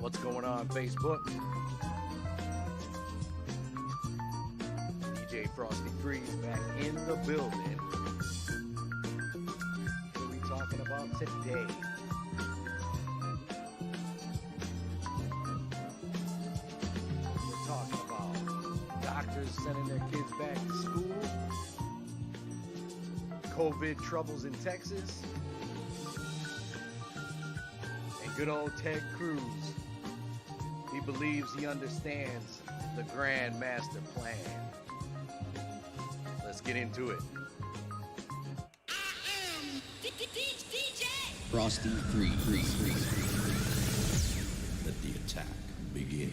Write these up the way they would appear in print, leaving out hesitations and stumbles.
What's going on, Facebook? DJ Frosty Freeze back in the building. What are we talking about today? We're talking about doctors sending their kids back to school, COVID troubles in Texas, and good old Ted Cruz. He believes he understands the grand master plan. Let's get into it. DJ Frosty Freeze. Let the attack begin.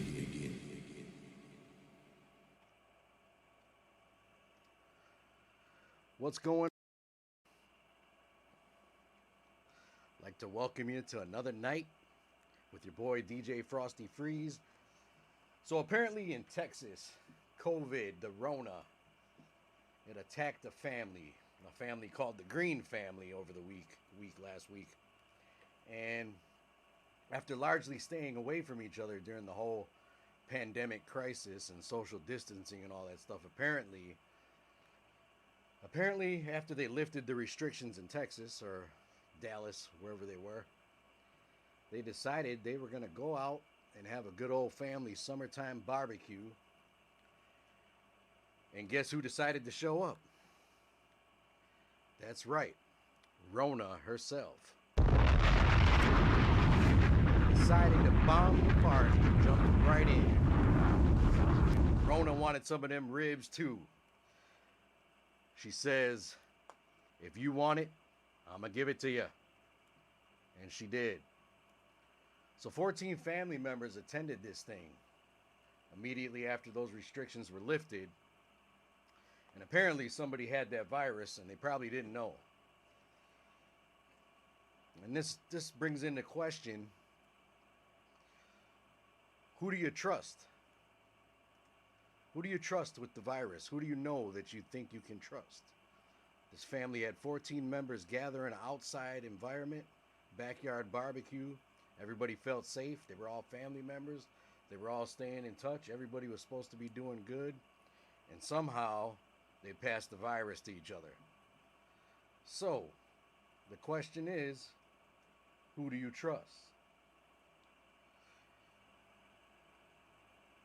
What's going on? I'd like to welcome you to another night with your boy DJ Frosty Freeze. So apparently in Texas, COVID, the Rona, it attacked a family called the Green family over the last week. And after largely staying away from each other during the whole pandemic crisis and social distancing and all that stuff, apparently after they lifted the restrictions in Texas or Dallas, wherever they were, they decided they were going to go out and have a good old family summertime barbecue. And guess who decided to show up? That's right, Rona herself. Decided to bomb the party, jumped right in. Rona wanted some of them ribs too. She says, if you want it, I'm going to give it to you. And she did. So 14 family members attended this thing immediately after those restrictions were lifted. And apparently somebody had that virus and they probably didn't know. And this brings into question, who do you trust? Who do you trust with the virus? Who do you know that you think you can trust? This family had 14 members gather in an outside environment, backyard barbecue. Everybody felt safe. They were all family members. They were all staying in touch. Everybody was supposed to be doing good. And somehow they passed the virus to each other. So, the question is, who do you trust?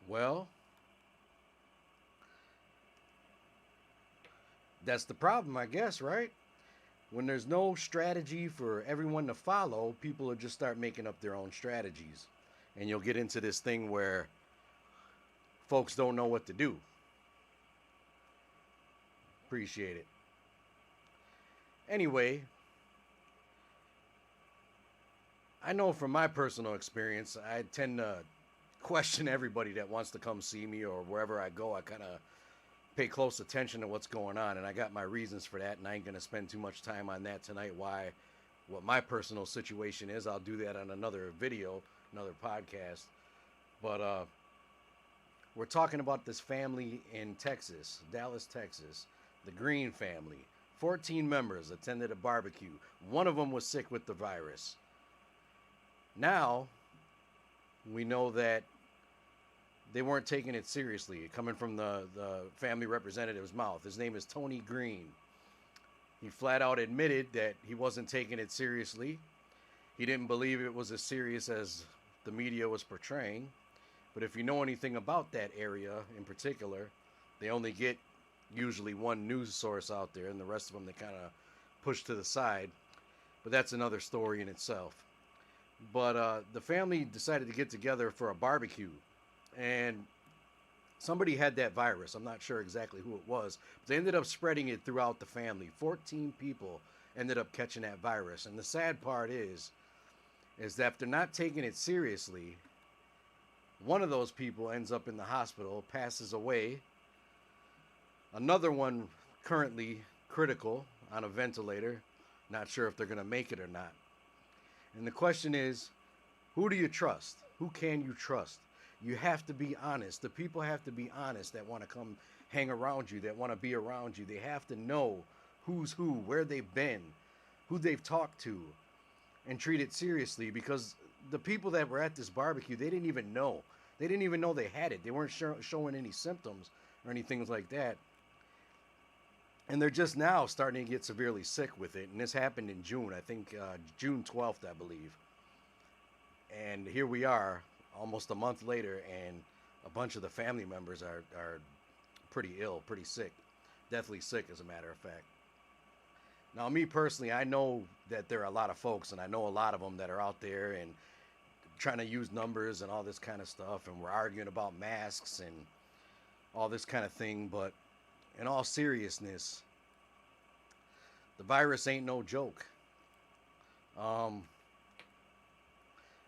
Well, that's the problem, I guess, right? When there's no strategy for everyone to follow, people will just start making up their own strategies. And you'll get into this thing where folks don't know what to do. Appreciate it. Anyway, I know from my personal experience, I tend to question everybody that wants to come see me, or wherever I go, I kind of pay close attention to what's going on, and I got my reasons for that, and I ain't going to spend too much time on that tonight, what my personal situation is. I'll do that on another video, another podcast. But we're talking about this family in Texas, Dallas, Texas, the Green family. 14 members attended a barbecue. One of them was sick with the virus. Now, we know that they weren't taking it seriously, coming from the family representative's mouth. His name is Tony Green. He flat out admitted that he wasn't taking it seriously. He didn't believe it was as serious as the media was portraying. But if you know anything about that area in particular, they only get usually one news source out there, and the rest of them they kind of push to the side. But that's another story in itself. But the family decided to get together for a barbecue. And somebody had that virus. I'm not sure exactly who it was, but they ended up spreading it throughout the family. 14 people ended up catching that virus. And the sad part is that if they're not taking it seriously, one of those people ends up in the hospital, passes away. Another one currently critical on a ventilator. Not sure if they're going to make it or not. And the question is, who do you trust? Who can you trust? You have to be honest. The people have to be honest that want to come hang around you, that want to be around you. They have to know who's who, where they've been, who they've talked to, and treat it seriously, because the people that were at this barbecue, they didn't even know. They didn't even know they had it. They weren't showing any symptoms or anything like that. And they're just now starting to get severely sick with it. And this happened in June, I think June 12th, I believe. And here we are, almost a month later, and a bunch of the family members are pretty ill, pretty sick. Deathly sick, as a matter of fact. Now, me personally, I know that there are a lot of folks, and I know a lot of them that are out there and trying to use numbers and all this kind of stuff, and we're arguing about masks and all this kind of thing. But in all seriousness, the virus ain't no joke.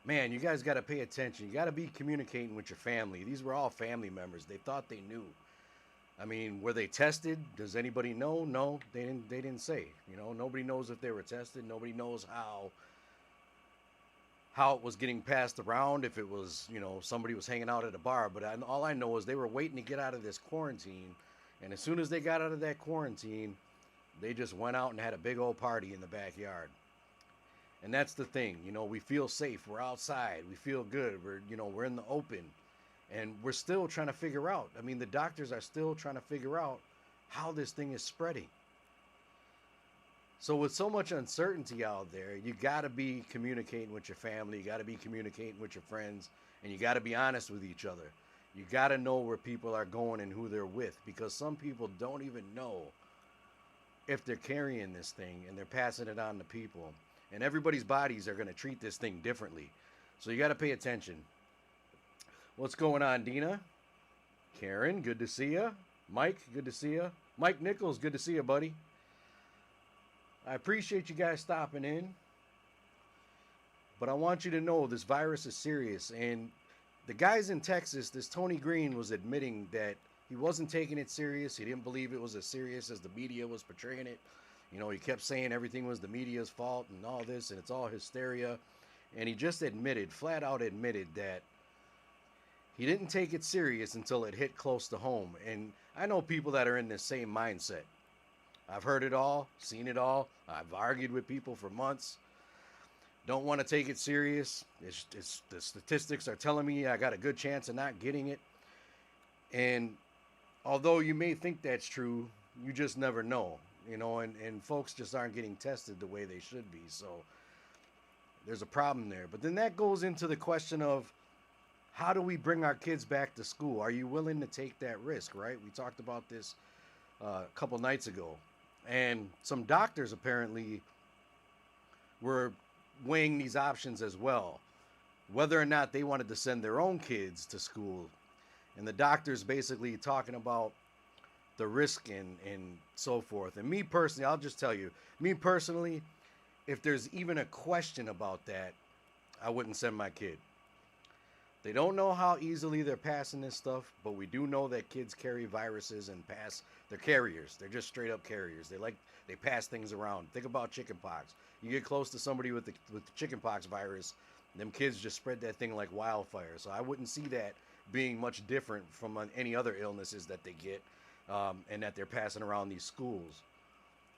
Man, you guys got to pay attention. You got to be communicating with your family. These were all family members. They thought they knew. I mean, were they tested? Does anybody know? No, they didn't say. You know, nobody knows if they were tested. Nobody knows how it was getting passed around, if it was, you know, somebody was hanging out at a bar. But all I know is they were waiting to get out of this quarantine. And as soon as they got out of that quarantine, they just went out and had a big old party in the backyard. And that's the thing, you know, we feel safe. We're outside. We feel good. We're in the open. And we're still trying to figure out. I mean, the doctors are still trying to figure out how this thing is spreading. So with so much uncertainty out there, you got to be communicating with your family. You got to be communicating with your friends. And you got to be honest with each other. You got to know where people are going and who they're with. Because some people don't even know if they're carrying this thing and they're passing it on to people. And everybody's bodies are going to treat this thing differently. So you got to pay attention. What's going on, Dina? Karen, good to see you. Mike, good to see you. Mike Nichols, good to see you, buddy. I appreciate you guys stopping in. But I want you to know this virus is serious. And the guys in Texas, this Tony Green was admitting that he wasn't taking it serious. He didn't believe it was as serious as the media was portraying it. You know, he kept saying everything was the media's fault and all this, and it's all hysteria. And he just flat out admitted that he didn't take it serious until it hit close to home. And I know people that are in this same mindset. I've heard it all, seen it all. I've argued with people for months. Don't want to take it serious. The statistics are telling me I got a good chance of not getting it. And although you may think that's true, you just never know. You know, and folks just aren't getting tested the way they should be. So there's a problem there. But then that goes into the question of, how do we bring our kids back to school? Are you willing to take that risk, right? We talked about this a couple nights ago. And some doctors apparently were weighing these options as well, whether or not they wanted to send their own kids to school. And the doctors basically talking about the risk and so forth. And me personally, I'll just tell you, me personally, if there's even a question about that, I wouldn't send my kid. They don't know how easily they're passing this stuff, but we do know that kids carry viruses and they're carriers. They're just straight up carriers. They pass things around. Think about chickenpox. You get close to somebody with the chickenpox virus, them kids just spread that thing like wildfire. So I wouldn't see that being much different from any other illnesses that they get, and that they're passing around these schools.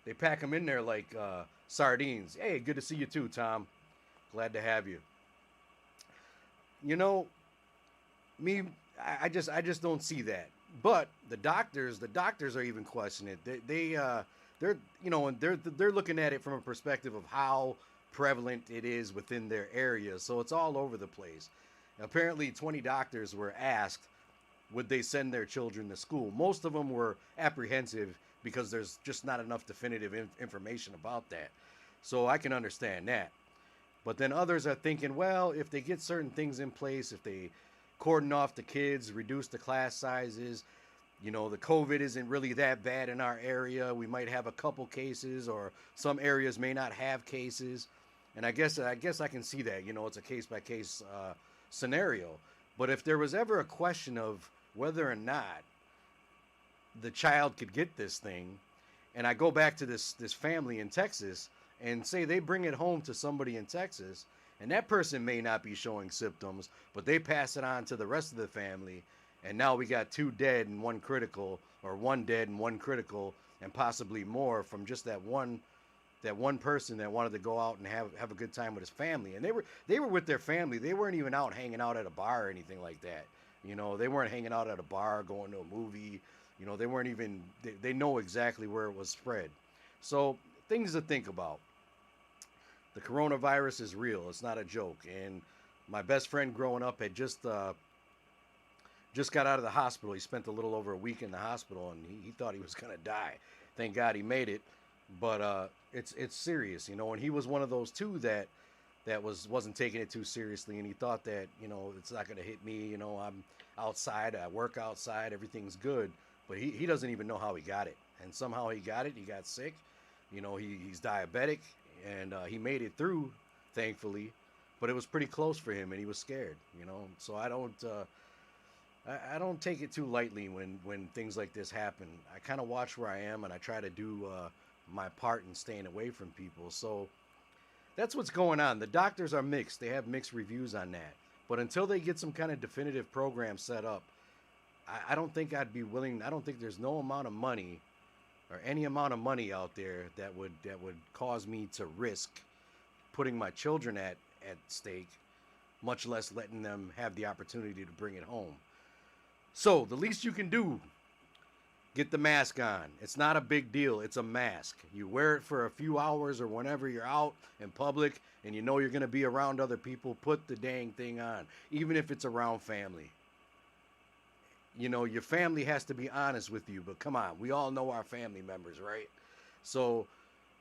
They pack them in there like sardines. Hey, good to see you too, Tom. Glad to have you. You know, I just don't see that. But the doctors are even questioning it. They're looking at it from a perspective of how prevalent it is within their area. So it's all over the place. Apparently 20 doctors were asked, would they send their children to school? Most of them were apprehensive because there's just not enough definitive information about that. So I can understand that. But then others are thinking, well, if they get certain things in place, if they cordon off the kids, reduce the class sizes, you know, the COVID isn't really that bad in our area. We might have a couple cases, or some areas may not have cases. And I guess I can see that, you know, it's a case-by-case scenario. But if there was ever a question of whether or not the child could get this thing, and I go back to this family in Texas, and say they bring it home to somebody in Texas, and that person may not be showing symptoms, but they pass it on to the rest of the family, and now we got 2 dead and 1 critical, or 1 dead and 1 critical, and possibly more from just that one that one person that wanted to go out and have a good time with his family, and they were with their family. They weren't even out hanging out at a bar or anything like that. You know, they weren't hanging out at a bar, going to a movie. You know, they weren't even. They know exactly where it was spread. So things to think about. The coronavirus is real. It's not a joke. And my best friend growing up had just got out of the hospital. He spent a little over a week in the hospital, and he thought he was gonna die. Thank God he made it. But it's serious, you know. And he was one of those too that wasn't taking it too seriously, and he thought that, you know, it's not gonna hit me. You know, I'm outside, I work outside, everything's good. But he doesn't even know how he got it, and somehow he got it. He got sick. You know, he's diabetic, and he made it through, thankfully. But it was pretty close for him, and he was scared. You know, so I don't take it too lightly when things like this happen. I kind of watch where I am, and I try to do my part in staying away from people. So that's what's going on. The doctors are mixed. They have mixed reviews on that. But until they get some kind of definitive program set up, I don't think I'd be willing. I don't think there's no amount of money or any amount of money out there that would cause me to risk putting my children at stake, much less letting them have the opportunity to bring it home. So the least you can do, get the mask on. It's not a big deal. It's a mask. You wear it for a few hours or whenever you're out in public and you know you're going to be around other people, put the dang thing on, even if it's around family. You know, your family has to be honest with you, but come on, we all know our family members, right? So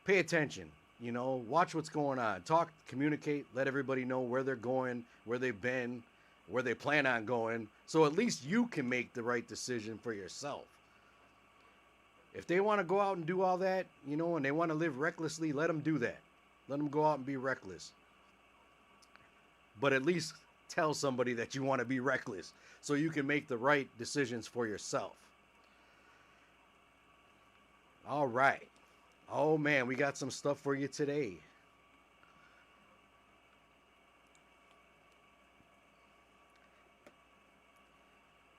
pay attention, you know, watch what's going on. Talk, communicate, let everybody know where they're going, where they've been, where they plan on going, so at least you can make the right decision for yourself. If they want to go out and do all that, you know, and they want to live recklessly, let them do that. Let them go out and be reckless. But at least tell somebody that you want to be reckless so you can make the right decisions for yourself. All right. Oh, man, we got some stuff for you today.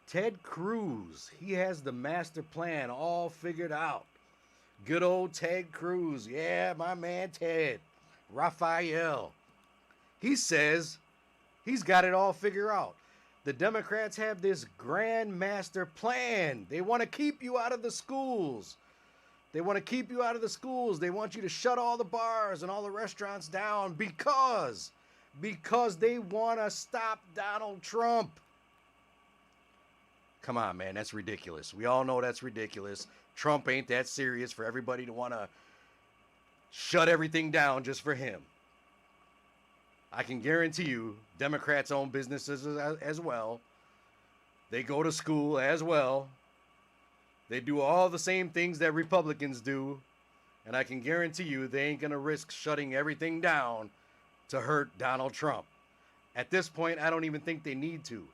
Ted Cruz, he has the master plan all figured out. Good old Ted Cruz. Yeah, my man Ted. Raphael. He says he's got it all figured out. The Democrats have this grand master plan. They want to keep you out of the schools. They want to keep you out of the schools. They want you to shut all the bars and all the restaurants down because they want to stop Donald Trump. Come on, man, that's ridiculous. We all know that's ridiculous. Trump ain't that serious for everybody to want to shut everything down just for him. I can guarantee you, Democrats own businesses as well. They go to school as well. They do all the same things that Republicans do. And I can guarantee you they ain't going to risk shutting everything down to hurt Donald Trump. At this point, I don't even think they need to.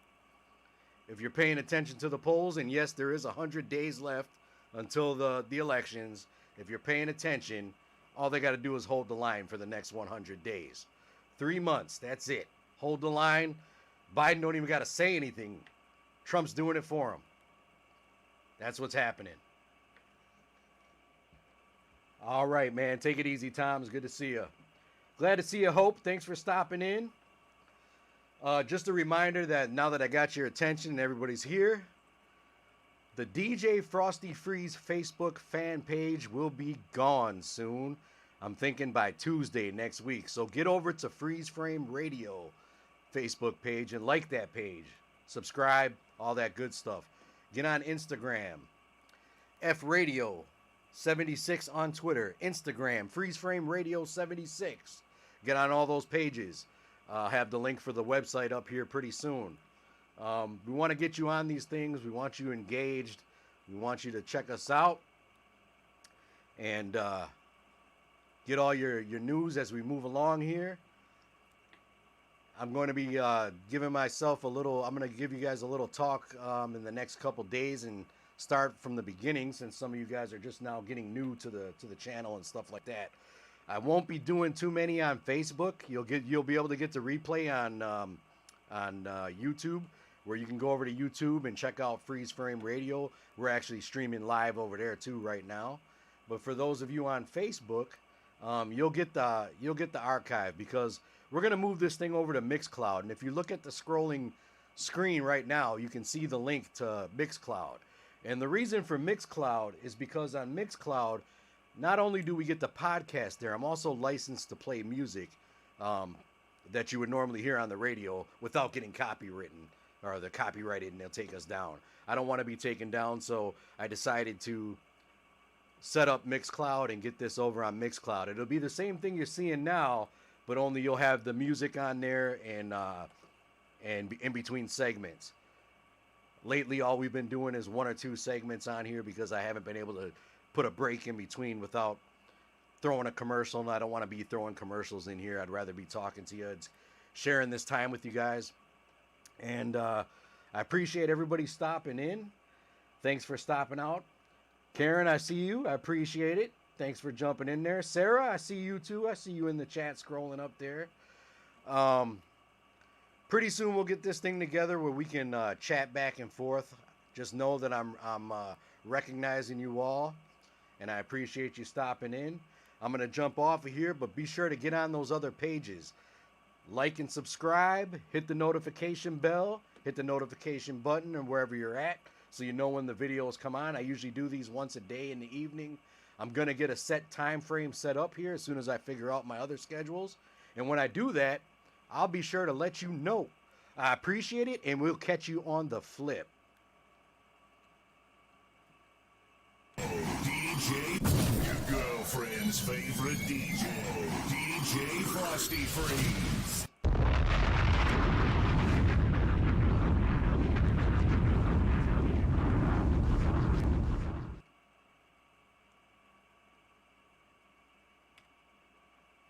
If you're paying attention to the polls, and yes, there is 100 days left until the elections. If you're paying attention, all they got to do is hold the line for the next 100 days. 3 months, that's it. Hold the line. Biden don't even got to say anything. Trump's doing it for him. That's what's happening. All right, man. Take it easy, Tom. It's good to see you. Glad to see you, Hope. Thanks for stopping in. Just a reminder that now that I got your attention and everybody's here, the DJ Frosty Freeze Facebook fan page will be gone soon. I'm thinking by Tuesday next week. So get over to Freeze Frame Radio Facebook page and like that page. Subscribe, all that good stuff. Get on Instagram, F Radio 76 on Twitter, Instagram, Freeze Frame Radio 76. Get on all those pages. Have the link for the website up here pretty soon. We want to get you on these things. We want you engaged. We want you to check us out and get all your news as we move along here. I'm going to be giving myself I'm going to give you guys a little talk in the next couple days and start from the beginning, since some of you guys are just now getting new to the channel and stuff like that. I won't be doing too many on Facebook. You'll be able to get the replay on YouTube, where you can go over to YouTube and check out Freeze Frame Radio. We're actually streaming live over there too right now. But for those of you on Facebook, you'll get the archive, because we're gonna move this thing over to Mixcloud. And if you look at the scrolling screen right now, you can see the link to Mixcloud. And the reason for Mixcloud is because on Mixcloud, not only do we get the podcast there, I'm also licensed to play music that you would normally hear on the radio without getting copywritten, or the copyrighted, and they'll take us down. I don't want to be taken down, so I decided to set up Mixcloud and get this over on Mixcloud. It'll be the same thing you're seeing now, but only you'll have the music on there and in between segments. Lately, all we've been doing is 1 or 2 segments on here because I haven't been able to put a break in between without throwing a commercial, and I don't want to be throwing commercials in here. I'd rather be talking to you, sharing this time with you guys. And I appreciate everybody stopping in. Thanks for stopping out. Karen, I see you. I appreciate it. Thanks for jumping in there. Sarah, I see you too. I see you in the chat scrolling up there. Pretty soon we'll get this thing together where we can chat back and forth. Just know that I'm recognizing you all, and I appreciate you stopping in. I'm going to jump off of here, but be sure to get on those other pages. Like and subscribe. Hit the notification bell. Hit the notification button and wherever you're at, so you know when the videos come on. I usually do these once a day in the evening. I'm going to get a set time frame set up here as soon as I figure out my other schedules. And when I do that, I'll be sure to let you know. I appreciate it, and we'll catch you on the flip. DJ, your girlfriend's favorite DJ, DJ Frosty Freeze.